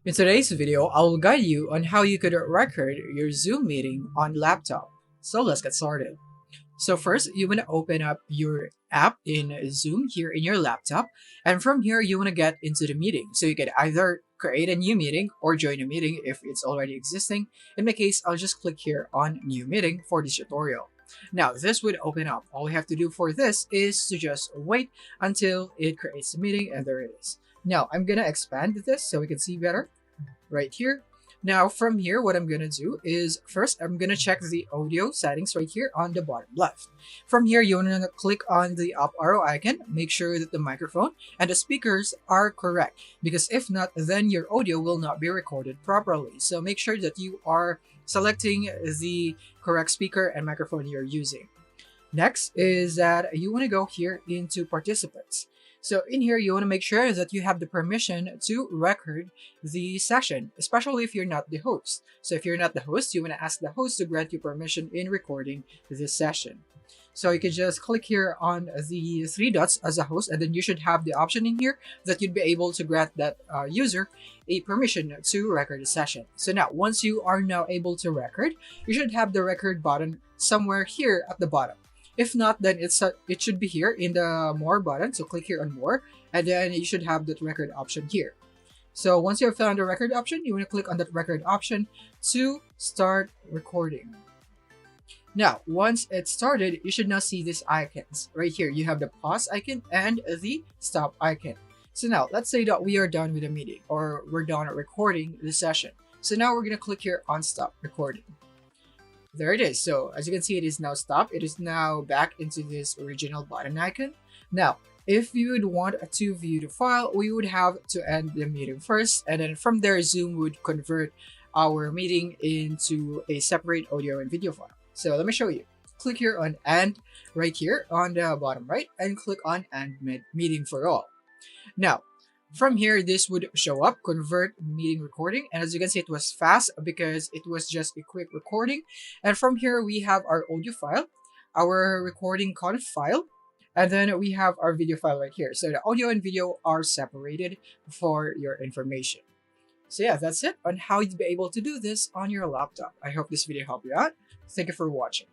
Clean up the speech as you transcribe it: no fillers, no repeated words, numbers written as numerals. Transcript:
In today's video, I will guide you on how you could record your Zoom meeting on laptop. So let's get started. So first, you want to open up your app in Zoom here in your laptop. And from here, you want to get into the meeting. So you can either create a new meeting or join a meeting if it's already existing. In my case, I'll just click here on new meeting for this tutorial. Now, this would open up. All we have to do for this is to just wait until it creates the meeting, and there it is. Now, I'm going to expand this so we can see better right here. Now from here, what I'm going to do is first I'm going to check the audio settings right here on the bottom left. From here, you want to click on the up arrow icon, make sure that the microphone and the speakers are correct, because if not, then your audio will not be recorded properly. So make sure that you are selecting the correct speaker and microphone you're using. Next is that you want to go here into participants. So in here, you want to make sure that you have the permission to record the session, especially if you're not the host. So if you're not the host, you want to ask the host to grant you permission in recording this session. So you can just click here on the three dots as a host, and then you should have the option in here that you'd be able to grant that user a permission to record the session. So now, once you are now able to record, you should have the record button somewhere here at the bottom. If not, then it should be here in the more button. So click here on more, and then you should have that record option here. So once you have found the record option, you want to click on that record option to start recording. Now, once it's started, you should now see these icons. Right here, you have the pause icon and the stop icon. So now, let's say that we are done with the meeting, or we're done recording the session. So now we're going to click here on stop recording. There it is. So as you can see, it is now stopped. It is now back into this original button icon. Now, if you would want to view the file, we would have to end the meeting first, and then from there, Zoom would convert our meeting into a separate audio and video file. So let me show you. Click here on end right here on the bottom right, and click on end meeting for all. Now, from here, this would show up, convert meeting recording. And as you can see, it was fast because it was just a quick recording. And from here, we have our audio file, our recording conf file, and then we have our video file right here. So the audio and video are separated for your information. So yeah, that's it on how you'd be able to do this on your laptop. I hope this video helped you out. Thank you for watching.